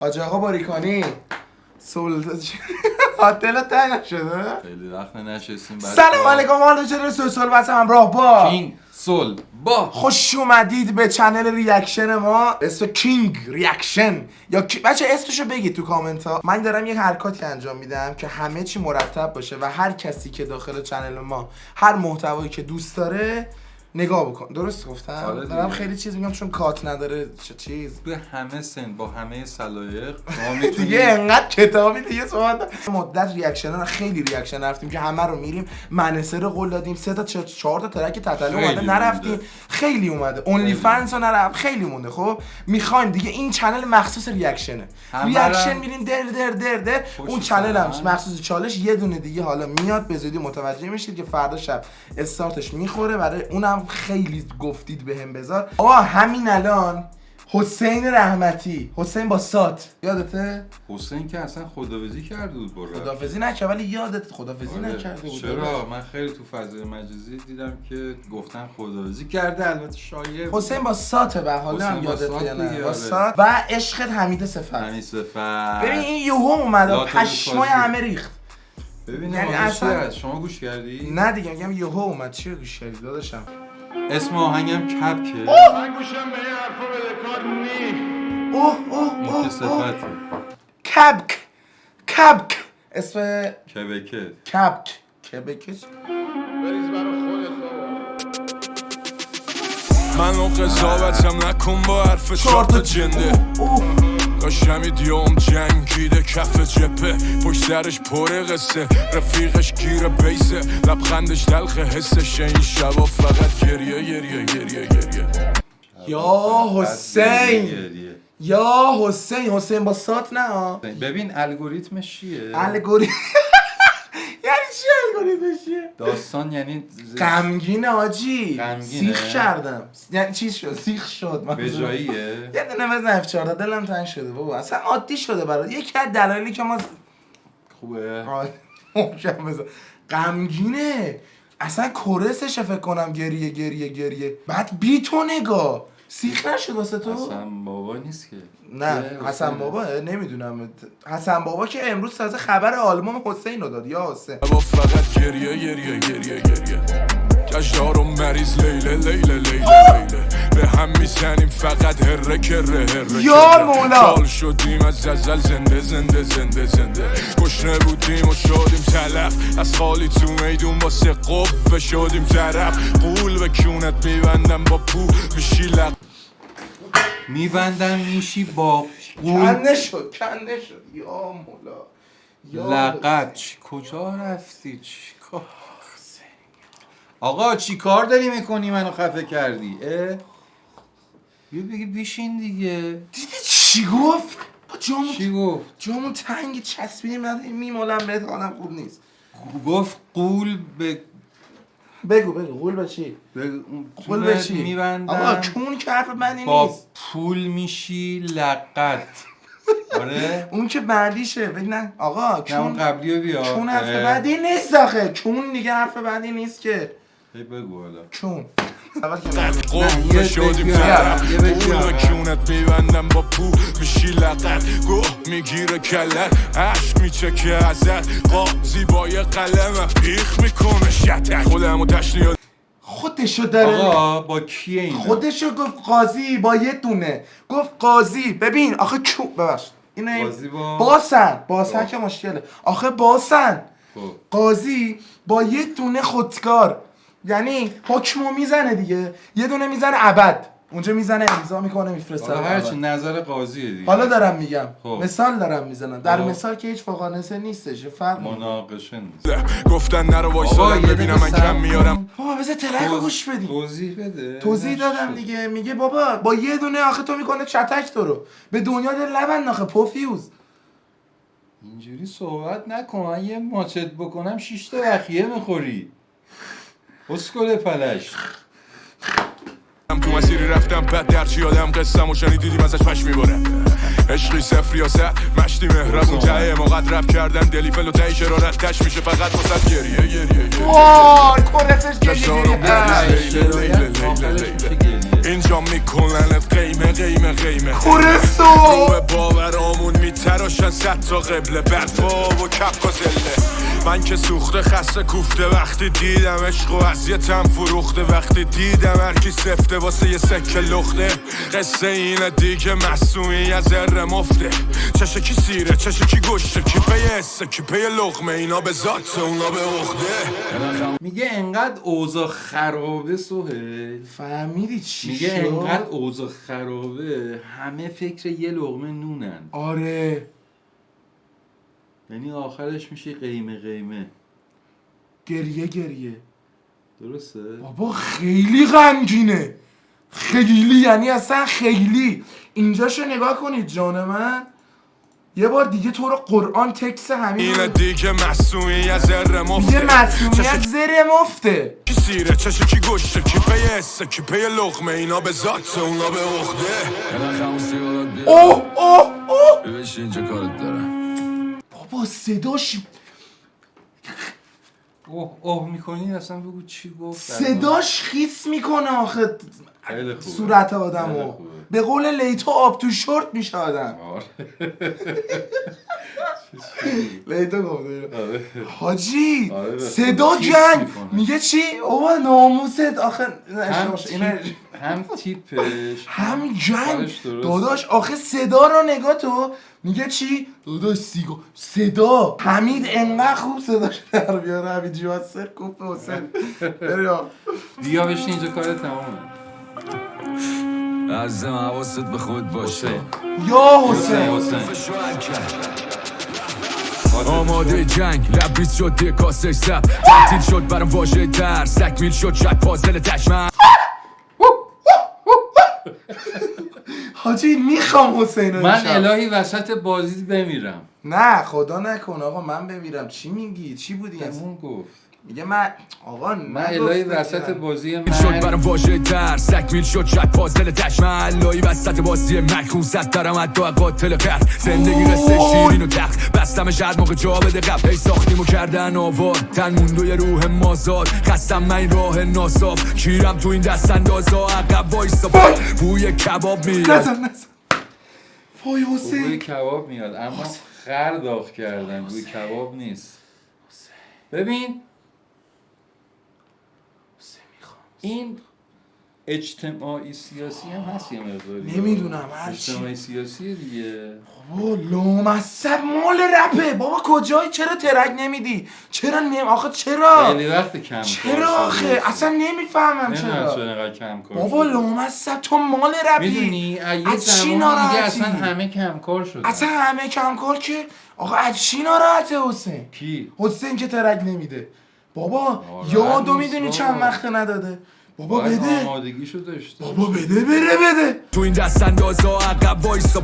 حاج آقا باریکانی سلطان هاتل تنگ نشده؟ خیلی وقت نشستیم. سلام علیکم حالا چرا سلسل بس همراه با کینگ سول با خوش اومدید به چنل ریاکشن ما. اسم کینگ ریاکشن یا بچه اسمشو بگید تو کامنت ها. من دارم یک حرکاتی انجام میدم که همه چی مرتب باشه و هر کسی که داخل چنل ما هر محتوایی که دوست داره نگاه بکن. درست گفتم؟ دارم خیلی چیز میگم چون کات نداره چیز به همه سن با همه سلایق دیگه انقدر کتابی دیگه صحبت مدت ریاکشن ها خیلی ریاکشن رفتیم که همه رو میریم. منسه رو قول دادیم 3 تا 4 تا ترک تتلو اومده نرفتیم. خیلی اومده اونلی فنس رو نرفت خیلی مونده. خب میخوایم دیگه این چنل مخصوص ریاکشنه. ریاکشن میریم در اون چنل هم مخصوص چالش یه دونه دیگه حالا میاد به زودی متوجه میشید که فردا شب استارتش میخوره. برای اونم خیلی گفتید بهم بذار. آقا همین الان حسین رحمتی، حسین با سات، یادته؟ حسین که اصلا خداویسی کرده بود برا. خداویسی نکرد ولی یادت خداویسی نکرده بود. چرا؟ من خیلی تو فضای مجازی دیدم که گفتن خداویسی کرده. البته شایعه حسین با ساته و حالا هم یادت یا نه؟ با سات و عشقت حمید صفت. حمید صفت. ببین این یهو اومد پشمای همه ریخت. ببین یعنی اصلا شما گوش کردی؟ نه دیگه میگم یهو اومد. چی گوش کردی داداشم؟ اسم آهنگم کبکه. من گوشم به این حرفا بدهکار نی. اوه این که صفته. کبک اسم کبکه. کبکش بریز برا خودت بابا. من قضاوتم نکن با حرف 4 تا جنده. داشتم دیوم جنگیده کف جپه پشت سرش پر قصه رفیقش گیره بیسه لبخندش تلخه حسش این شبا فقط گریه. یا حسین با سات نه. ببین الگوریتمش چیه؟ یعنی چی الگوریتمش چیه؟ داستان یعنی غمگینه آجی. غمگینه؟ سیخ کردم. یعنی چیز شد سیخ شد. به جاییه؟ یه دونه بزن F14 دلم تنگ شده بابا. اصلا عادی شده برات. یکی از دلایلی که ما خوبه. محکم بزن. غمگینه. اصلا کورسش فکر کنم گریه. بعد بی تو نگاه. سیخ نشد واسه تو؟ حسن بابا نیست که. نه حسن بابا نمیدونم. حسن بابا که امروز تازه خبر آلبوم حسین رو داد. یا حسین با فقط گریه گشتار و مریض لیله به هم میزنیم فقط هره یا مولا چال شدیم از ازل زنده گشنه بودیم و شدیم تلف از خالی تو میدون واسه قوه شدیم طرف قول به کونت میبندم با پو میشی میبندم میشی با قول. کنده شد یا مولا لقد کجا رفتی؟ چی کار؟ آقا چی کار داری میکنی منو خفه کردی؟ یه بگی بیشین دیگه. دیدی چی گفت؟ چی گفت؟ جامون تنگ چسبیدیم نداریم میمالم بهت حالم خوب نیست. گفت قول به بگو قول به چی؟ قول به چی؟ میبندم آقا کون که حرف بندی با نیست. پول میشی لقد. آره؟ اون که بعدیشه. بگو نه آقا نه اون قبلیو بیا. کون حرف بعدی نیست آخه. کون دیگه حرف بعدی نیست که. بگو حالا. کون قوه شدیم طرف قول به کونت میبندم با پو میشی لقد گوه میگیره کلت عشق میچکه ازت قاضی با یه قلم پیخ میکنه شتک خودمو تشنیه خودشو داره. آقا با کیه اینا؟ خودشو گفت قاضی با یه دونه. گفت قاضی. ببین آخه ببخش اینو قاضی باسن که مشکله. آخه باسن قاضی با یه دونه خودکار یعنی حکمو میزنه دیگه. یه دونه میزنه ابد اونجا میزنه امضا میکنه میفرسته. حالا هرچی نظر قاضیه دیگه. حالا دارم میگم مثال دارم میزنم. در خب. مثال که هیچ فوقانسه نیستش. فرق مناقشه نیست. گفتن نرو وایسادم ببینم من کم میارم. بابا بذار ترک رو گوش بدیم. توضیح بده. توضیح دادم دیگه. میگه بابا با یه دونه آخه تو میکنه چتک تو رو به دنیا دل لبن آخه پوفیوز. اینجوری صحبت نکن. من یه ماچت بکنم 6 تا بخیه میخوری. اسکل پلش. تو مسیری رفتم بعد درچی آدم قصم و شنیدیدیم ازش پش میباره عشقی صفر ریاست مشتی مهربون ته مقد رب کردن دلی فلو تایی شرارت تش میشه فقط واسد گریه وای کورسش گریه اینجا میکننت قیمه قیمه قیمه کورستو رو به باورامون میتراشن 100 تا قبله برفا و کپ گازله من که سوخته خسته کوفته وقتی دیدم عشق و اذیتم فروخته وقتی دیدم هرکی سفته واسه یه سکه لخته قصه اینه دیگه مصنوعی از ذره مفته چشه کی سیره چشه کی گشته کی پی حسه کی پی لقمه اینا به ذات اونا به عقده میگه انقدر اوضاع خرابه سهیل فهمیدی چی میگه شد؟ انقدر اوضاع خرابه همه فکر یه لقمه نونن آره یعنی آخرش میشه قیمه قیمه گریه گریه درسته؟ بابا خیلی غمگینه خیلی یعنی اصلا خیلی اینجاشو نگاه کنید جان من یه بار دیگه تو رو قرآن تکس همین اینه دیگه مصنوعی از ذره مفته دیگه مسئولیت زر مفته کی سیره چشه کی گشته کی پی حسه کی پی لقمه اینا به ذات اونا به عقده اوه اوه اوه ببش اینجا کارت دارم بابا صداش اوه میکنی اصلا بگو چی گفت صداش خیس میکنه آخه خیلی خوبه. صورت آدمو خیلی خوبه. به قول لیتو آب تو شورت میشه آدم لیتو گفته حاجی آره. صدا خیس جنگ میکنه. میگه چی؟ اوه ناموست آخه هم تیپش هم جنگ کارش درسته. داداش آخه صدا رو نگاه تو میگه چی؟ داداش صدا حمید انقدر خوب صداش در بیاره حمید جواسر کوپ حسین بریم بیا بشین اینجا کار تمامه عزم حواست به خود باشه یا حسین آماده جنگ لبریز شد یه کاسه سب تعطیل شد برام واژه درس تکمیل شد شد پازل تشمن حاجی میخوام حسین رو من امشب. الهی وسط بازی بمیرم نه خدا نکن آقا من بمیرم چی میگی چی بودی اصلا اون گفت میگه من آقا من الهی وسط بازی شد من برام واژه درس تکمیل شد شد پازل تشمن الهی وسط بازی مکرون صد دارم حتی قاتل قرد زندگی قصه شیرین و تخت بستم شهر موقع جا بده قبل هی ساختیم و کردن آوار تن موندوی روح مازاد خستم من این راه ناصاف کیرم تو این دست اندازا عقب وایسا بوی کباب میاد نزن وای بوی حسین کباب میاد اما خر داغ کردن بوی کباب نیست ببین این اجتماعی سیاسی هم هست یه مقداری نمیدونم، هرچی. اجتماعی سیاسی دیگه بابا لامصب مال رپه بابا کجایی چرا ترک نمیدی چرا آخه چرا خیلی وقت کم کار چرا آخه اصلا نمیفهمم نمیدونم چرا چرا اینقدر کم کار بابا شده. لامصب تو مال رپی میدونی یه از چی زمانی دیگه ناراحتی؟ اصلا همه کم کار شدن اصلا همه کم کار که آقا از چی ناراحته حسین کی؟ حسین که ترک نمیده بابا ناراحت یادو نیست میدونی بابا. چند وقت نداده بابا باید بده آمادگیشو داشته بابا بده تو این دست اندازا عقب وایسا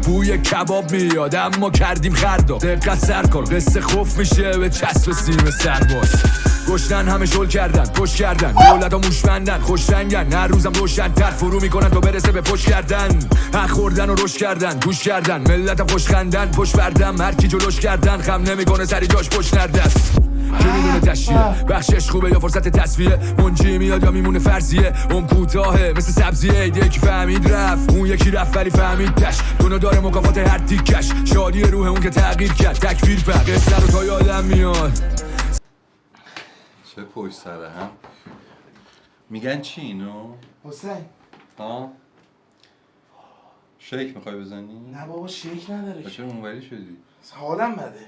بوی کباب میاد اما کردیم خردا دقت سر کن قصه خوف میشه به چسب سیم سرباز گشتن همه شل کردن پشت کردن دولت ها موش بندن خوش رنگن هر روزم روشن تر فرو میکنن تا برسه به پشت کردن حق خوردن و رشد کردن گوش کردن ملتم خوش خندن پشت بردم هر کی جلوش کردن خم نمیکنه سری جاش پشت نردست که میدونه تشیه بخشش خوبه یا فرصت تصفیه منجی میاد یا میمونه فرضیه اون کوتاهه مثل سبزیه یکی فهمید رفت اون یکی رفت ولی فهمید تش دونو داره مکافات هر تیکش شادی روح اون که تغییر کرد تکفیر پر قصه رو تا یادم میاد چه پشت سره هم میگن چی اینو؟ حسین ها؟ شیک میخوای بزنی؟ نه بابا شیک نداره چرا اونوری شدی؟ حالم بده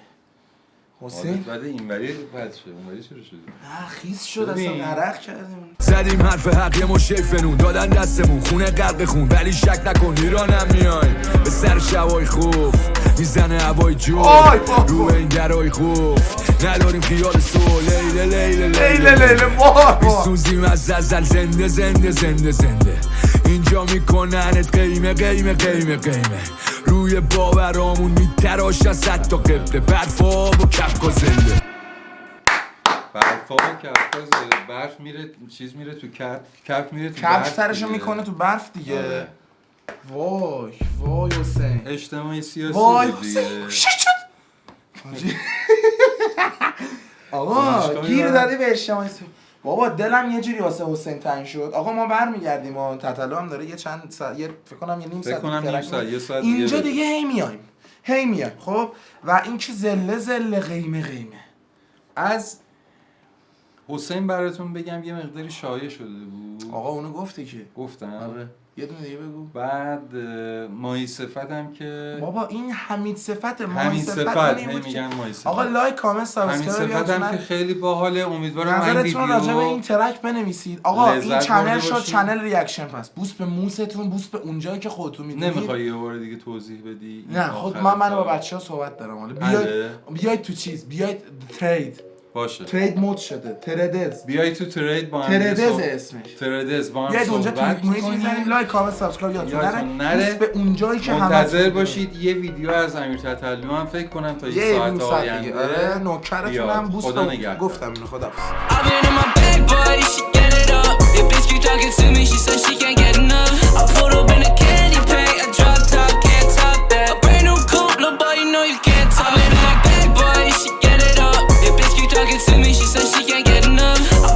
حسین بعد اینوری بد شد اونوری چرا شدی؟ نه خیس شد اصلا ببین. عرق کردیم زدیم حرف حق یه مشه فنون دادن دستمون خونه غرق خون ولی شک نکن ایرانم میایم به سر شبای خوف میزنه هوای جو آی بابا. رو این درای خوف نداریم خیال سو لیله ما میسوزیم از زلزل زنده زنده زنده زنده اینجا میکننت قیمه قیمه قیمه قیمه روی باورامون میتراشن 100 تا قبله برفا و کپ زنده برفا و کفاز برف میره چیز میره تو کف میره تو کفش برف سرشو دیگه. میکنه تو برف دیگه آره. وای حسین اجتماعی سیاسی وای دیگه حسین چی شد آقا دانشگاه گیر میرم. دادی به اجتماعی بابا دلم یه جوری واسه حسین تنگ شد. آقا ما برمیگردیم و تتلو هم داره یه چند ساعت، یه فکر کنم یه نیم ساعت یه ساعت اینجا دیگه هی میایم خب. و این که زله قیمه از حسین براتون بگم یه مقداری شایع شده بود. آقا اونو گفته که گفتم. آره یه دونه دیگه بگو. بعد ماهی صفتم که بابا این حمید صفت میگن ماهی صفت. آقا لایک کامنت سابسکرایب حمید صفتم که خیلی باحاله. امیدوارم این ویدیو راجع به این ترک بنویسید. آقا این چنل شد چنل ریاکشن، پس بوست به موستون، بوست به اونجایی که خودتون میدونید. نمیخوای یه بار دیگه توضیح بدی؟ نه خود من با بچه‌ها صحبت دارم. حالا بیاید تو چیز، بیاید ترید باشه. ترید مود شده، تردز. بیای تو ترید با هم تردز اسمش. تردز با هم بیاید اونجا صحبت می‌کنید. لایک کامنت سابسکرایب یادتون نره. به اونجایی که منتظر باشید یه ویدیو از امیر تتلو هم فکر کنم تا یه ساعت آینده. آره نوکرتونم بوست گفتم اینو. خدا Talking to me, she said she